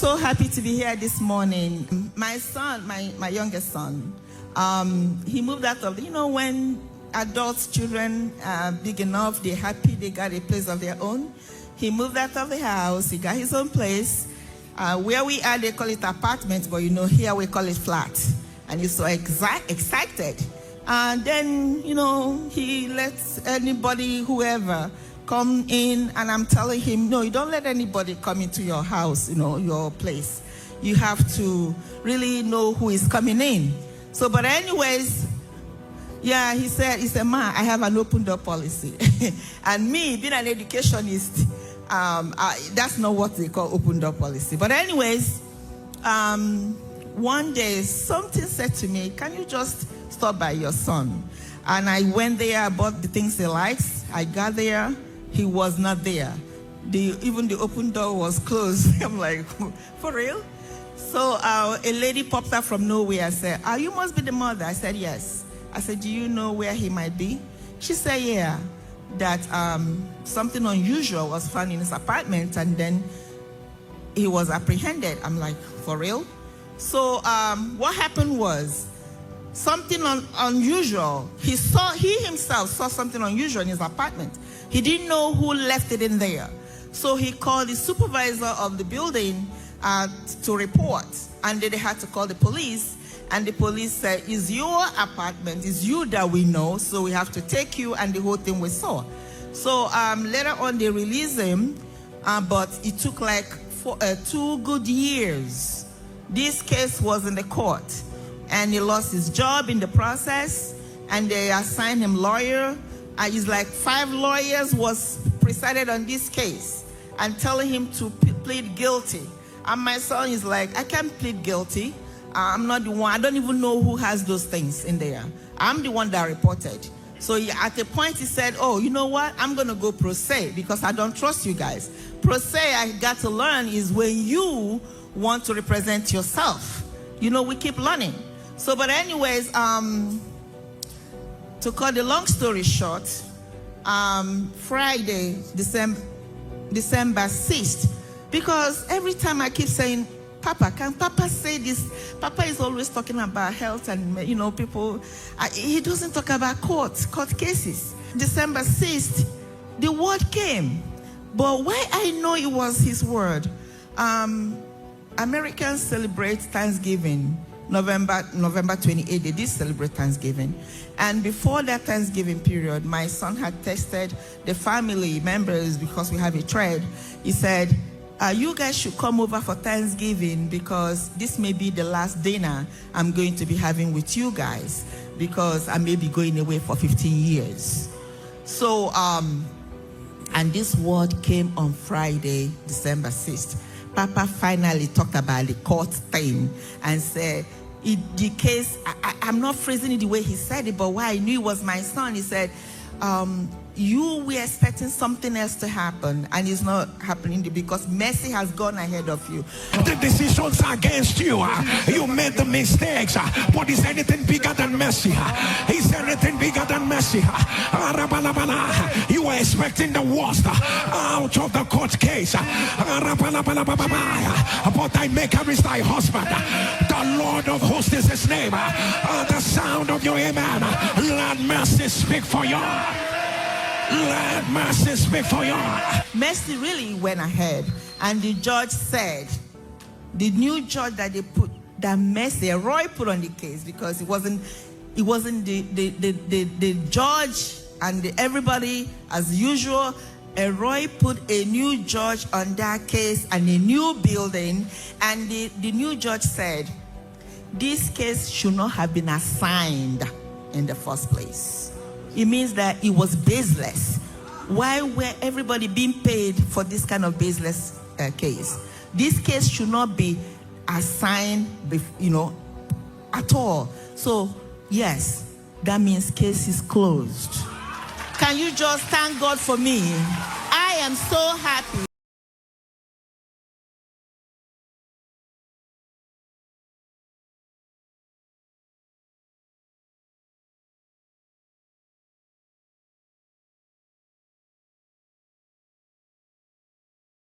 so happy to be here this morning. My son, my youngest son, he moved out of, when adults, children are big enough, they're happy, they got a place of their own. He moved out of the house, he got his own place. Where we are, they call it apartment, but here we call it flat. And he's so excited. And then, he lets anybody, whoever, come in, and I'm telling him, no, you don't let anybody come into your house, your place. You have to really know who is coming in. So, but anyways, yeah, he said, Ma, I have an open door policy. And me, being an educationist, that's not what they call open door policy. But anyways, one day something said to me, can you just stop by your son? And I went there, I bought the things he likes. I got there, he was not there. Even the open door was closed. I'm like, for real? So a lady popped up from nowhere and said, you must be the mother. I said, yes. I said, do you know where he might be? She said, yeah, that something unusual was found in his apartment, and then he was apprehended. I'm like, for real? So what happened was, something unusual. He himself saw something unusual in his apartment. He didn't know who left it in there. So he called the supervisor of the building to report. And then they had to call the police. And the police said, it's your apartment, it's you that we know, so we have to take you, and the whole thing we saw. So later on they released him, but it took like 2 good years. This case was in the court. And he lost his job in the process, and they assigned him lawyer. It's like 5 lawyers was presided on this case and telling him to plead guilty. And my son is like, I can't plead guilty. I'm not the one. I don't even know who has those things in there. I'm the one that reported. So at a point he said, oh, you know what? I'm going to go pro se because I don't trust you guys. Pro se, I got to learn, is when you want to represent yourself. We keep learning. So, but anyways, to cut the long story short, Friday, December 6th, because every time I keep saying, Papa, can Papa say this? Papa is always talking about health and, people. He doesn't talk about court cases. December 6th, the word came. But why I know it was his word, Americans celebrate Thanksgiving. November 28th, they did celebrate Thanksgiving. And before that Thanksgiving period, my son had texted the family members, because we have a thread. He said, you guys should come over for Thanksgiving, because this may be the last dinner I'm going to be having with you guys, because I may be going away for 15 years. So, and this word came on Friday, December 6th. Papa finally talked about the court thing and said, the case, I'm not phrasing it the way he said it, but why I knew it was my son, he said, you were expecting something else to happen, and it's not happening because mercy has gone ahead of you. The decisions are against you. You made the mistakes, but is anything bigger than mercy? Is anything bigger than mercy? You were expecting the worst out of the court case, but thy maker is thy husband. The Lord of hosts is his name. The sound of your amen. Let mercy speak for you. Let mercy speak for you. Mercy really went ahead, and the judge said, the new judge that they put, that Mercy, Roy put on the case, because it wasn't the judge and everybody as usual. Roy put a new judge on that case and a new building, and the new judge said, this case should not have been assigned in the first place. It means that it was baseless. Why were everybody being paid for this kind of baseless case? This case should not be assigned, at all. So, yes, that means case is closed. Can you just thank God for me? I am so happy